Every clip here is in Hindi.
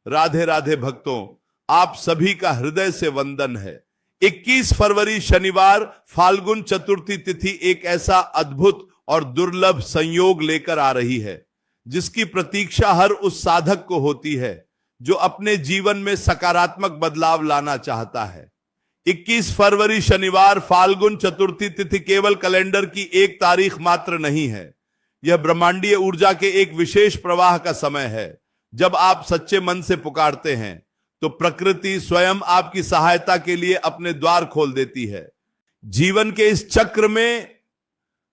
राधे राधे भक्तों, आप सभी का हृदय से वंदन है। 21 फरवरी शनिवार फाल्गुन चतुर्थी तिथि एक ऐसा अद्भुत और दुर्लभ संयोग लेकर आ रही है जिसकी प्रतीक्षा हर उस साधक को होती है जो अपने जीवन में सकारात्मक बदलाव लाना चाहता है। 21 फरवरी शनिवार फाल्गुन चतुर्थी तिथि केवल कैलेंडर की एक तारीख मात्र नहीं है, यह ब्रह्मांडीय ऊर्जा के एक विशेष प्रवाह का समय है। जब आप सच्चे मन से पुकारते हैं तो प्रकृति स्वयं आपकी सहायता के लिए अपने द्वार खोल देती है। जीवन के इस चक्र में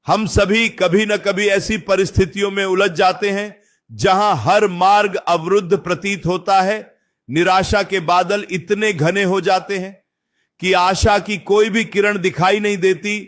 हम सभी कभी न कभी ऐसी परिस्थितियों में उलझ जाते हैं जहां हर मार्ग अवरुद्ध प्रतीत होता है। निराशा के बादल इतने घने हो जाते हैं कि आशा की कोई भी किरण दिखाई नहीं देती।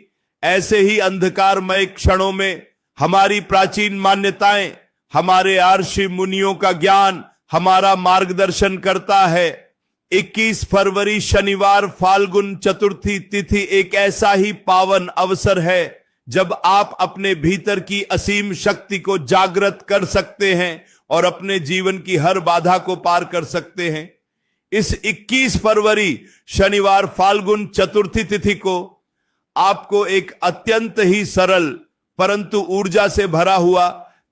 ऐसे ही अंधकारमय क्षणों में हमारी प्राचीन मान्यताएं, हमारे आर्षि मुनियों का ज्ञान हमारा मार्गदर्शन करता है। 21 फरवरी शनिवार फाल्गुन चतुर्थी तिथि एक ऐसा ही पावन अवसर है जब आप अपने भीतर की असीम शक्ति को जागृत कर सकते हैं और अपने जीवन की हर बाधा को पार कर सकते हैं। इस 21 फरवरी शनिवार फाल्गुन चतुर्थी तिथि को आपको एक अत्यंत ही सरल परंतु ऊर्जा से भरा हुआ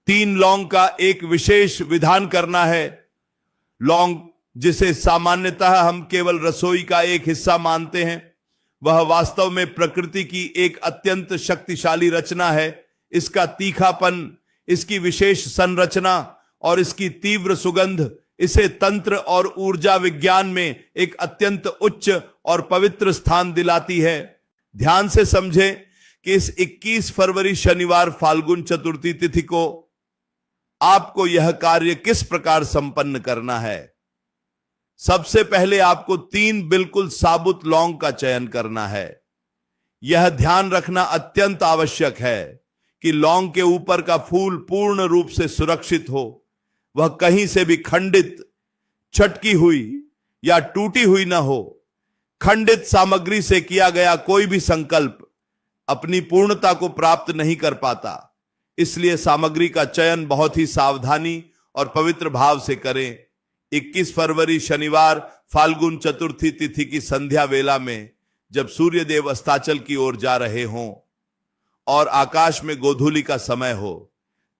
3 लौंग का एक विशेष विधान करना है। लौंग, जिसे सामान्यतः हम केवल रसोई का एक हिस्सा मानते हैं, वह वास्तव में प्रकृति की एक अत्यंत शक्तिशाली रचना है। इसका तीखापन, इसकी विशेष संरचना और इसकी तीव्र सुगंध इसे तंत्र और ऊर्जा विज्ञान में एक अत्यंत उच्च और पवित्र स्थान दिलाती है। ध्यान से समझें कि इस 21 फरवरी शनिवार फाल्गुन चतुर्थी तिथि को आपको यह कार्य किस प्रकार संपन्न करना है। सबसे पहले आपको 3 बिल्कुल साबुत लौंग का चयन करना है। यह ध्यान रखना अत्यंत आवश्यक है कि लौंग के ऊपर का फूल पूर्ण रूप से सुरक्षित हो, वह कहीं से भी खंडित, छटकी हुई या टूटी हुई ना हो। खंडित सामग्री से किया गया कोई भी संकल्प अपनी पूर्णता को प्राप्त नहीं कर पाता, इसलिए सामग्री का चयन बहुत ही सावधानी और पवित्र भाव से करें। 21 फरवरी शनिवार फाल्गुन चतुर्थी तिथि की संध्या वेला में जब सूर्यदेव अस्ताचल की ओर जा रहे हों और आकाश में गोधूली का समय हो,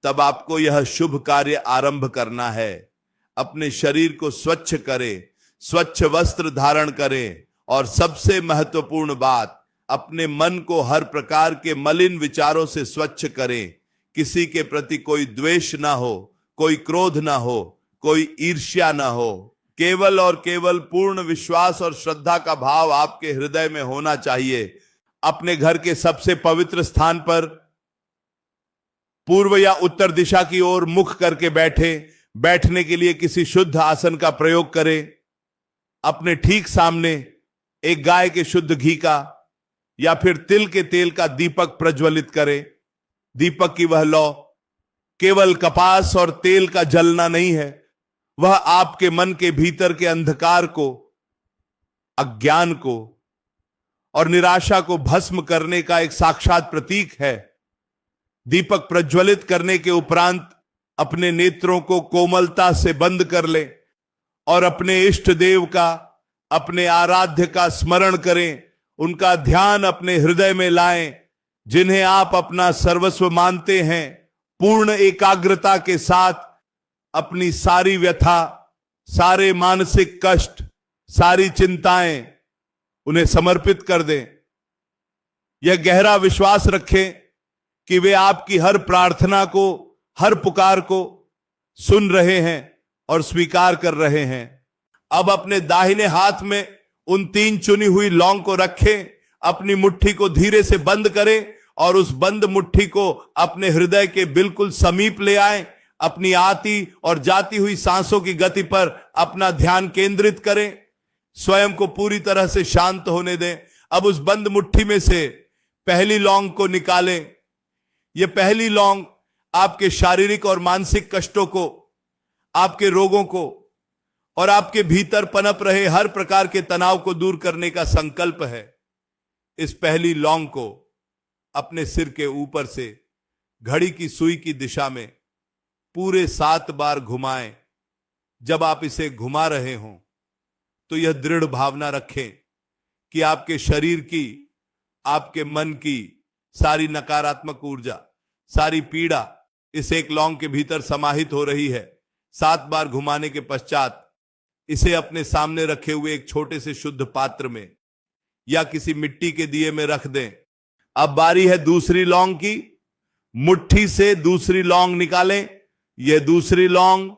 तब आपको यह शुभ कार्य आरंभ करना है। अपने शरीर को स्वच्छ करें, स्वच्छ वस्त्र धारण करें और सबसे महत्वपूर्ण बात, अपने मन को हर प्रकार के मलिन विचारों से स्वच्छ करें। किसी के प्रति कोई द्वेष ना हो, कोई क्रोध ना हो, कोई ईर्ष्या ना हो। केवल और केवल पूर्ण विश्वास और श्रद्धा का भाव आपके हृदय में होना चाहिए। अपने घर के सबसे पवित्र स्थान पर पूर्व या उत्तर दिशा की ओर मुख करके बैठने के लिए किसी शुद्ध आसन का प्रयोग करें। अपने ठीक सामने एक गाय के शुद्ध घी का या फिर तिल के तेल का दीपक प्रज्वलित करें। दीपक की वह लौ केवल कपास और तेल का जलना नहीं है, वह आपके मन के भीतर के अंधकार को, अज्ञान को और निराशा को भस्म करने का एक साक्षात प्रतीक है। दीपक प्रज्वलित करने के उपरांत अपने नेत्रों को कोमलता से बंद कर लें और अपने इष्ट देव का, अपने आराध्य का स्मरण करें। उनका ध्यान अपने हृदय में लाएं, जिन्हें आप अपना सर्वस्व मानते हैं। पूर्ण एकाग्रता के साथ अपनी सारी व्यथा, सारे मानसिक कष्ट, सारी चिंताएं उन्हें समर्पित कर दें। यह गहरा विश्वास रखें कि वे आपकी हर प्रार्थना को, हर पुकार को सुन रहे हैं और स्वीकार कर रहे हैं। अब अपने दाहिने हाथ में उन 3 चुनी हुई लौंग को रखें, अपनी मुट्ठी को धीरे से बंद करें और उस बंद मुट्ठी को अपने हृदय के बिल्कुल समीप ले आएं। अपनी आती और जाती हुई सांसों की गति पर अपना ध्यान केंद्रित करें। स्वयं को पूरी तरह से शांत होने दें। अब उस बंद मुट्ठी में से पहली लौंग को निकालें। यह पहली लौंग आपके शारीरिक और मानसिक कष्टों को, आपके रोगों को और आपके भीतर पनप रहे हर प्रकार के तनाव को दूर करने का संकल्प है। इस पहली लौंग को अपने सिर के ऊपर से घड़ी की सुई की दिशा में पूरे 7 बार घुमाएं। जब आप इसे घुमा रहे हों तो यह दृढ़ भावना रखें कि आपके शरीर की, आपके मन की सारी नकारात्मक ऊर्जा, सारी पीड़ा इस एक लौंग के भीतर समाहित हो रही है। 7 बार घुमाने के पश्चात इसे अपने सामने रखे हुए एक छोटे से शुद्ध पात्र में या किसी मिट्टी के दिए में रख दें। अब बारी है दूसरी लौंग की। मुट्ठी से दूसरी लौंग निकालें। यह दूसरी लौंग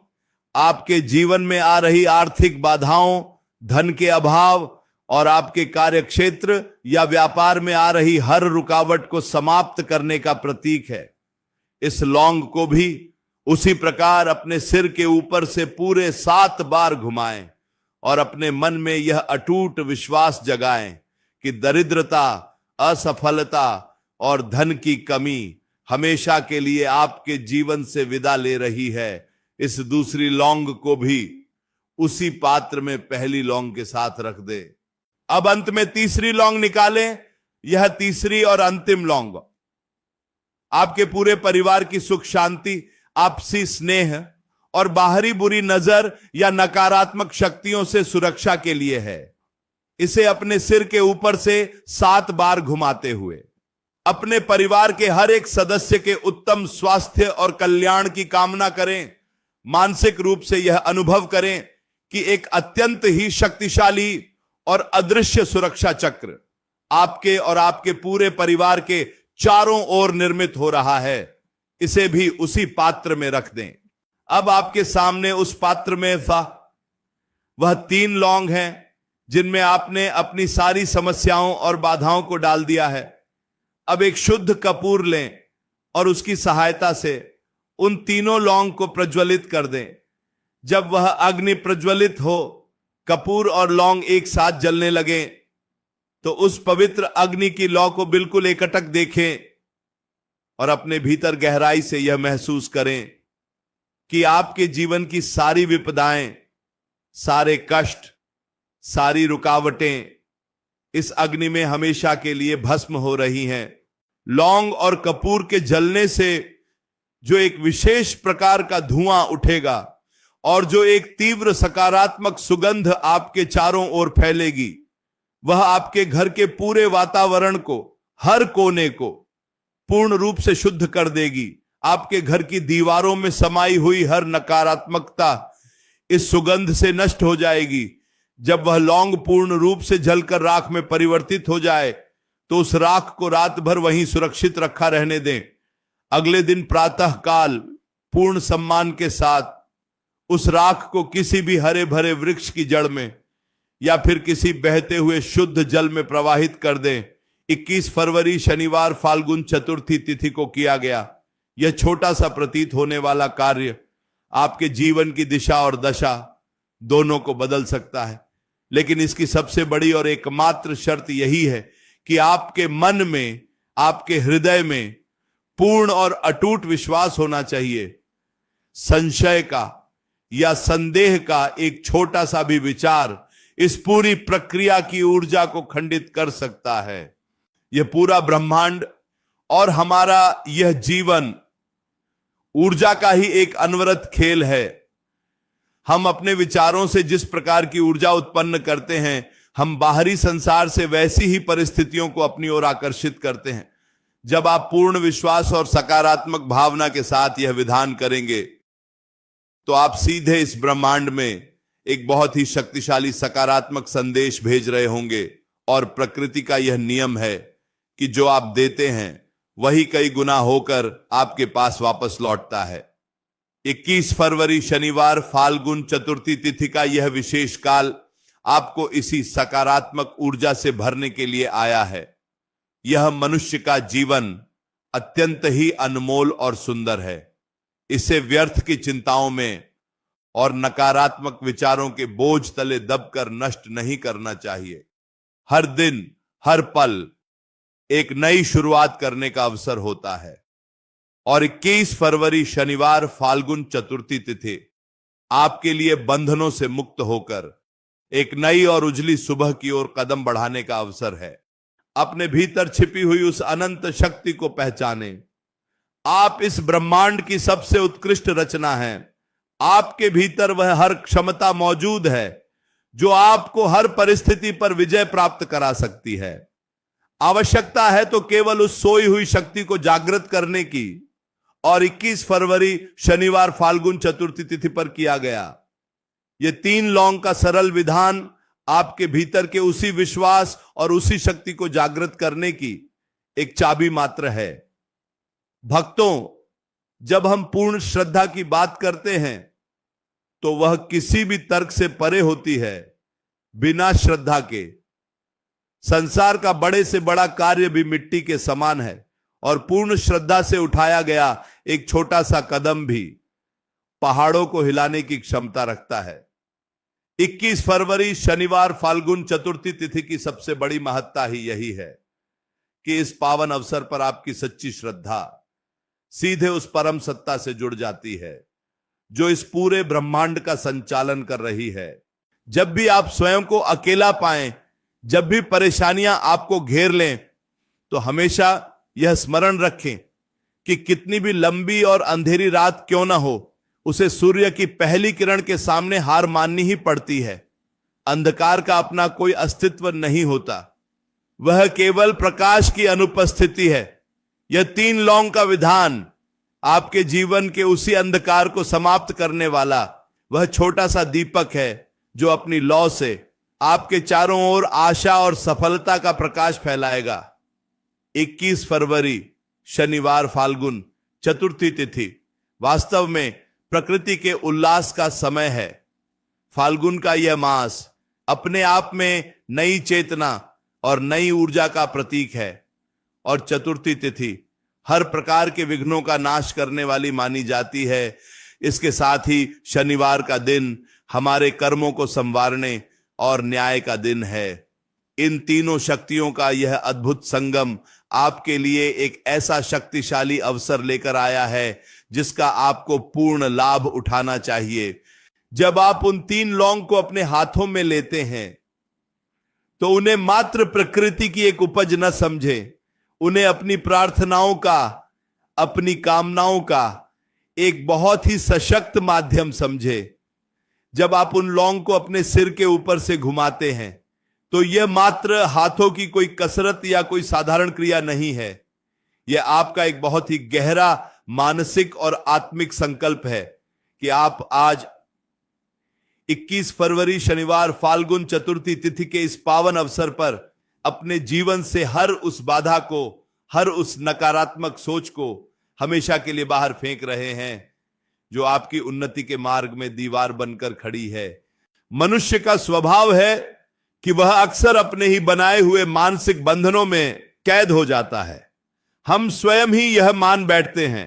आपके जीवन में आ रही आर्थिक बाधाओं, धन के अभाव और आपके कार्यक्षेत्र या व्यापार में आ रही हर रुकावट को समाप्त करने का प्रतीक है। इस लौंग को भी उसी प्रकार अपने सिर के ऊपर से पूरे 7 बार घुमाएं और अपने मन में यह अटूट विश्वास जगाएं कि दरिद्रता, असफलता और धन की कमी हमेशा के लिए आपके जीवन से विदा ले रही है। इस दूसरी लौंग को भी उसी पात्र में पहली लौंग के साथ रख दे। अब अंत में तीसरी लौंग निकालें। यह तीसरी और अंतिम लौंग आपके पूरे परिवार की सुख शांति, आपसी स्नेह और बाहरी बुरी नजर या नकारात्मक शक्तियों से सुरक्षा के लिए है। इसे अपने सिर के ऊपर से 7 बार घुमाते हुए अपने परिवार के हर एक सदस्य के उत्तम स्वास्थ्य और कल्याण की कामना करें। मानसिक रूप से यह अनुभव करें कि एक अत्यंत ही शक्तिशाली और अदृश्य सुरक्षा चक्र आपके और आपके पूरे परिवार के चारों ओर निर्मित हो रहा है। इसे भी उसी पात्र में रख दें। अब आपके सामने उस पात्र में वह 3 लौंग हैं जिनमें आपने अपनी सारी समस्याओं और बाधाओं को डाल दिया है। अब एक शुद्ध कपूर लें और उसकी सहायता से उन तीनों लौंग को प्रज्वलित कर दें। जब वह अग्नि प्रज्वलित हो, कपूर और लौंग एक साथ जलने लगे, तो उस पवित्र अग्नि की लौ को बिल्कुल एकटक देखें और अपने भीतर गहराई से यह महसूस करें कि आपके जीवन की सारी विपदाएं, सारे कष्ट, सारी रुकावटें इस अग्नि में हमेशा के लिए भस्म हो रही हैं। लौंग और कपूर के जलने से जो एक विशेष प्रकार का धुआं उठेगा और जो एक तीव्र सकारात्मक सुगंध आपके चारों ओर फैलेगी, वह आपके घर के पूरे वातावरण को, हर कोने को पूर्ण रूप से शुद्ध कर देगी। आपके घर की दीवारों में समाई हुई हर नकारात्मकता इस सुगंध से नष्ट हो जाएगी। जब वह लौंग पूर्ण रूप से जलकर राख में परिवर्तित हो जाए तो उस राख को रात भर वहीं सुरक्षित रखा रहने दें। अगले दिन प्रातः काल पूर्ण सम्मान के साथ उस राख को किसी भी हरे भरे वृक्ष की जड़ में या फिर किसी बहते हुए शुद्ध जल में प्रवाहित कर दें। 21 फरवरी शनिवार फाल्गुन चतुर्थी तिथि को किया गया यह छोटा सा प्रतीत होने वाला कार्य आपके जीवन की दिशा और दशा दोनों को बदल सकता है। लेकिन इसकी सबसे बड़ी और एकमात्र शर्त यही है कि आपके मन में, आपके हृदय में पूर्ण और अटूट विश्वास होना चाहिए। संशय का या संदेह का एक छोटा सा भी विचार इस पूरी प्रक्रिया की ऊर्जा को खंडित कर सकता है। यह पूरा ब्रह्मांड और हमारा यह जीवन ऊर्जा का ही एक अनवरत खेल है। हम अपने विचारों से जिस प्रकार की ऊर्जा उत्पन्न करते हैं, हम बाहरी संसार से वैसी ही परिस्थितियों को अपनी ओर आकर्षित करते हैं। जब आप पूर्ण विश्वास और सकारात्मक भावना के साथ यह विधान करेंगे तो आप सीधे इस ब्रह्मांड में एक बहुत ही शक्तिशाली सकारात्मक संदेश भेज रहे होंगे। और प्रकृति का यह नियम है कि जो आप देते हैं वही कई गुना होकर आपके पास वापस लौटता है। 21 फरवरी शनिवार फाल्गुन चतुर्थी तिथि का यह विशेष काल आपको इसी सकारात्मक ऊर्जा से भरने के लिए आया है। यह मनुष्य का जीवन अत्यंत ही अनमोल और सुंदर है। इसे व्यर्थ की चिंताओं में और नकारात्मक विचारों के बोझ तले दबकर नष्ट नहीं करना चाहिए। हर दिन, हर पल एक नई शुरुआत करने का अवसर होता है। और 21 फरवरी शनिवार फाल्गुन चतुर्थी तिथि आपके लिए बंधनों से मुक्त होकर एक नई और उजली सुबह की ओर कदम बढ़ाने का अवसर है। अपने भीतर छिपी हुई उस अनंत शक्ति को पहचानें। आप इस ब्रह्मांड की सबसे उत्कृष्ट रचना हैं। आपके भीतर वह हर क्षमता मौजूद है जो आपको हर परिस्थिति पर विजय प्राप्त करा सकती है। आवश्यकता है तो केवल उस सोई हुई शक्ति को जागृत करने की, और 21 फरवरी शनिवार फाल्गुन चतुर्थी तिथि पर किया गया। यह 3 लौंग का सरल विधान आपके भीतर के उसी विश्वास और उसी शक्ति को जागृत करने की एक चाबी मात्र है। भक्तों, जब हम पूर्ण श्रद्धा की बात करते हैं तो वह किसी भी तर्क से परे होती है। बिना श्रद्धा के संसार का बड़े से बड़ा कार्य भी मिट्टी के समान है, और पूर्ण श्रद्धा से उठाया गया एक छोटा सा कदम भी पहाड़ों को हिलाने की क्षमता रखता है। 21 फरवरी शनिवार फाल्गुन चतुर्थी तिथि की सबसे बड़ी महत्ता ही यही है कि इस पावन अवसर पर आपकी सच्ची श्रद्धा सीधे उस परम सत्ता से जुड़ जाती है जो इस पूरे ब्रह्मांड का संचालन कर रही है। जब भी आप स्वयं को अकेला पाएं, जब भी परेशानियां आपको घेर लें, तो हमेशा यह स्मरण रखें कि कितनी भी लंबी और अंधेरी रात क्यों ना हो, उसे सूर्य की पहली किरण के सामने हार माननी ही पड़ती है। अंधकार का अपना कोई अस्तित्व नहीं होता, वह केवल प्रकाश की अनुपस्थिति है। यह 3 लौंग का विधान आपके जीवन के उसी अंधकार को समाप्त करने वाला वह छोटा सा दीपक है जो अपनी लौ से आपके चारों ओर आशा और सफलता का प्रकाश फैलाएगा। 21 फरवरी शनिवार फाल्गुन चतुर्थी तिथि वास्तव में प्रकृति के उल्लास का समय है। फाल्गुन का यह मास अपने आप में नई चेतना और नई ऊर्जा का प्रतीक है, और चतुर्थी तिथि हर प्रकार के विघ्नों का नाश करने वाली मानी जाती है। इसके साथ ही शनिवार का दिन हमारे कर्मों को संवारने और न्याय का दिन है। इन तीनों शक्तियों का यह अद्भुत संगम आपके लिए एक ऐसा शक्तिशाली अवसर लेकर आया है जिसका आपको पूर्ण लाभ उठाना चाहिए। जब आप उन 3 लौंग को अपने हाथों में लेते हैं तो उन्हें मात्र प्रकृति की एक उपज न समझें, उन्हें अपनी प्रार्थनाओं का, अपनी कामनाओं का एक बहुत ही सशक्त माध्यम समझे। जब आप उन लौंग को अपने सिर के ऊपर से घुमाते हैं तो यह मात्र हाथों की कोई कसरत या कोई साधारण क्रिया नहीं है, यह आपका एक बहुत ही गहरा मानसिक और आत्मिक संकल्प है कि आप आज 21 फरवरी शनिवार फाल्गुन चतुर्थी तिथि के इस पावन अवसर पर अपने जीवन से हर उस बाधा को, हर उस नकारात्मक सोच को हमेशा के लिए बाहर फेंक रहे हैं जो आपकी उन्नति के मार्ग में दीवार बनकर खड़ी है। मनुष्य का स्वभाव है कि वह अक्सर अपने ही बनाए हुए मानसिक बंधनों में कैद हो जाता है। हम स्वयं ही यह मान बैठते हैं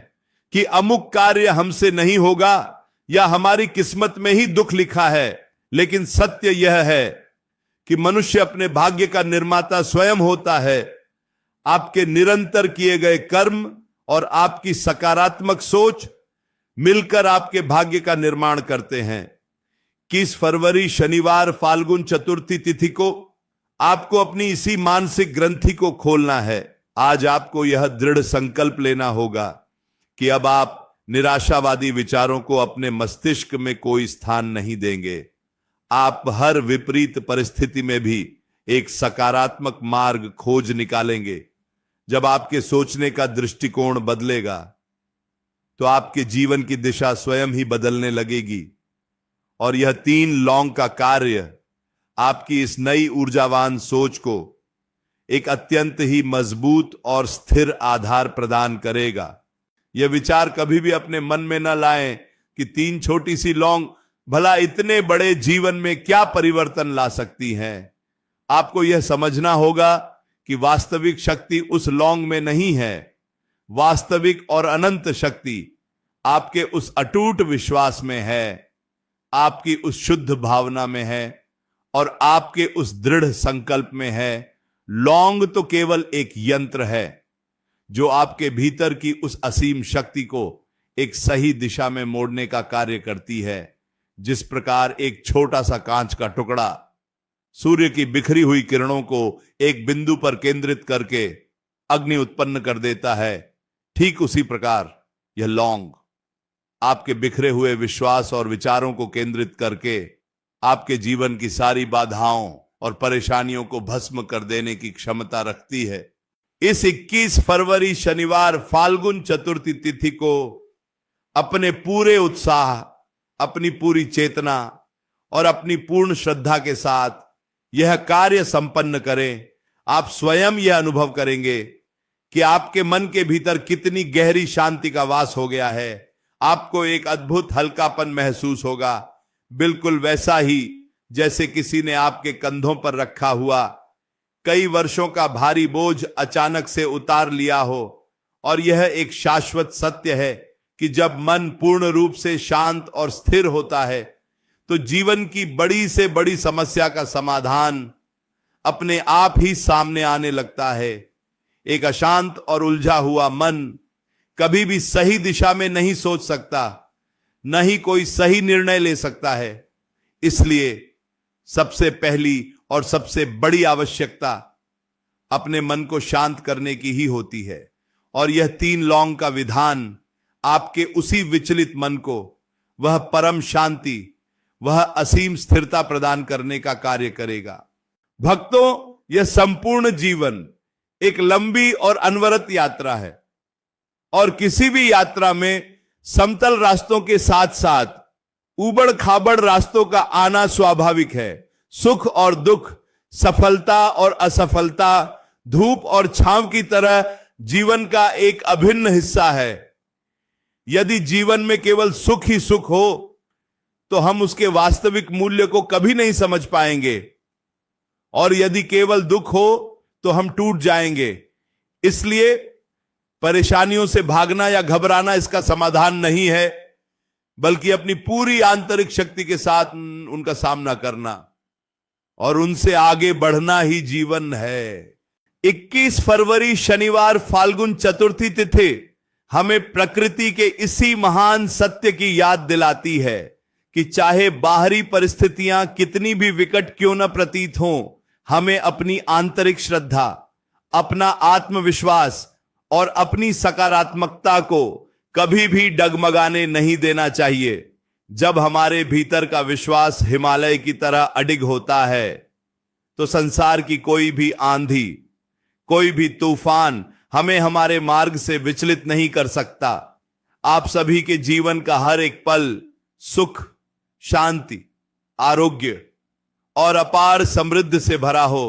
कि अमुक कार्य हमसे नहीं होगा या हमारी किस्मत में ही दुख लिखा है, लेकिन सत्य यह है कि मनुष्य अपने भाग्य का निर्माता स्वयं होता है। आपके निरंतर किए गए कर्म और आपकी सकारात्मक सोच मिलकर आपके भाग्य का निर्माण करते हैं। 21 फरवरी शनिवार फाल्गुन चतुर्थी तिथि को आपको अपनी इसी मानसिक ग्रंथि को खोलना है। आज आपको यह दृढ़ संकल्प लेना होगा कि अब आप निराशावादी विचारों को अपने मस्तिष्क में कोई स्थान नहीं देंगे। आप हर विपरीत परिस्थिति में भी एक सकारात्मक मार्ग खोज निकालेंगे। जब आपके सोचने का दृष्टिकोण बदलेगा तो आपके जीवन की दिशा स्वयं ही बदलने लगेगी, और यह 3 लौंग का कार्य आपकी इस नई ऊर्जावान सोच को एक अत्यंत ही मजबूत और स्थिर आधार प्रदान करेगा। यह विचार कभी भी अपने मन में न लाएं कि 3 छोटी सी लौंग भला इतने बड़े जीवन में क्या परिवर्तन ला सकती हैं। आपको यह समझना होगा कि वास्तविक शक्ति उस लौंग में नहीं है। वास्तविक और अनंत शक्ति आपके उस अटूट विश्वास में है, आपकी उस शुद्ध भावना में है और आपके उस दृढ़ संकल्प में है। लौंग तो केवल एक यंत्र है जो आपके भीतर की उस असीम शक्ति को एक सही दिशा में मोड़ने का कार्य करती है। जिस प्रकार एक छोटा सा कांच का टुकड़ा सूर्य की बिखरी हुई किरणों को एक बिंदु पर केंद्रित करके अग्नि उत्पन्न कर देता है, ठीक उसी प्रकार यह लौंग आपके बिखरे हुए विश्वास और विचारों को केंद्रित करके आपके जीवन की सारी बाधाओं और परेशानियों को भस्म कर देने की क्षमता रखती है। इस 21 फरवरी शनिवार फाल्गुन चतुर्थी तिथि को अपने पूरे उत्साह, अपनी पूरी चेतना और अपनी पूर्ण श्रद्धा के साथ यह कार्य संपन्न करें। आप स्वयं यह अनुभव करेंगे कि आपके मन के भीतर कितनी गहरी शांति का वास हो गया है। आपको एक अद्भुत हल्कापन महसूस होगा, बिल्कुल वैसा ही जैसे किसी ने आपके कंधों पर रखा हुआ कई वर्षों का भारी बोझ अचानक से उतार लिया हो। और यह एक शाश्वत सत्य है कि जब मन पूर्ण रूप से शांत और स्थिर होता है तो जीवन की बड़ी से बड़ी समस्या का समाधान अपने आप ही सामने आने लगता है। एक अशांत और उलझा हुआ मन कभी भी सही दिशा में नहीं सोच सकता, न ही कोई सही निर्णय ले सकता है। इसलिए सबसे पहली और सबसे बड़ी आवश्यकता अपने मन को शांत करने की ही होती है। और यह 3 लौंग का विधान आपके उसी विचलित मन को वह परम शांति, वह असीम स्थिरता प्रदान करने का कार्य करेगा। भक्तों, यह संपूर्ण जीवन एक लंबी और अनवरत यात्रा है और किसी भी यात्रा में समतल रास्तों के साथ साथ उबड़ खाबड़ रास्तों का आना स्वाभाविक है। सुख और दुख, सफलता और असफलता, धूप और छांव की तरह जीवन का एक अभिन्न हिस्सा है। यदि जीवन में केवल सुख ही सुख हो तो हम उसके वास्तविक मूल्य को कभी नहीं समझ पाएंगे, और यदि केवल दुख हो तो हम टूट जाएंगे। इसलिए परेशानियों से भागना या घबराना इसका समाधान नहीं है, बल्कि अपनी पूरी आंतरिक शक्ति के साथ उनका सामना करना और उनसे आगे बढ़ना ही जीवन है। 21 फरवरी शनिवार फाल्गुन चतुर्थी तिथि हमें प्रकृति के इसी महान सत्य की याद दिलाती है कि चाहे बाहरी परिस्थितियां कितनी भी विकट क्यों न प्रतीत हों, हमें अपनी आंतरिक श्रद्धा, अपना आत्मविश्वास और अपनी सकारात्मकता को कभी भी डगमगाने नहीं देना चाहिए। जब हमारे भीतर का विश्वास हिमालय की तरह अडिग होता है तो संसार की कोई भी आंधी, कोई भी तूफान हमें हमारे मार्ग से विचलित नहीं कर सकता। आप सभी के जीवन का हर एक पल सुख, शांति, आरोग्य और अपार समृद्धि से भरा हो।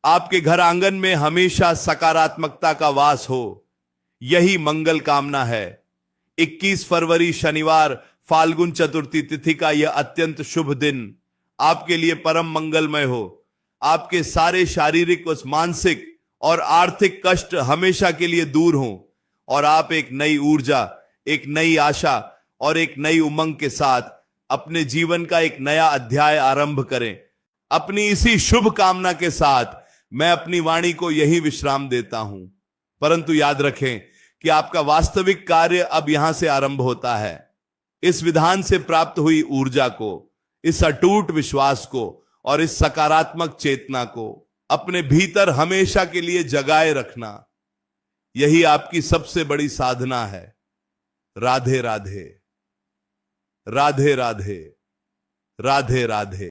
आपके घर आंगन में हमेशा सकारात्मकता का वास हो, यही मंगल कामना है। 21 फरवरी शनिवार फाल्गुन चतुर्थी तिथि का यह अत्यंत शुभ दिन आपके लिए परम मंगलमय हो। आपके सारे शारीरिक व मानसिक और आर्थिक कष्ट हमेशा के लिए दूर हों और आप एक नई ऊर्जा, एक नई आशा और एक नई उमंग के साथ अपने जीवन का एक नया अध्याय आरंभ करें। अपनी इसी शुभ कामना के साथ मैं अपनी वाणी को यही विश्राम देता हूं। परंतु याद रखें कि आपका वास्तविक कार्य अब यहां से आरंभ होता है। इस विधान से प्राप्त हुई ऊर्जा को, इस अटूट विश्वास को और इस सकारात्मक चेतना को अपने भीतर हमेशा के लिए जगाए रखना, यही आपकी सबसे बड़ी साधना है। राधे राधे, राधे राधे, राधे राधे।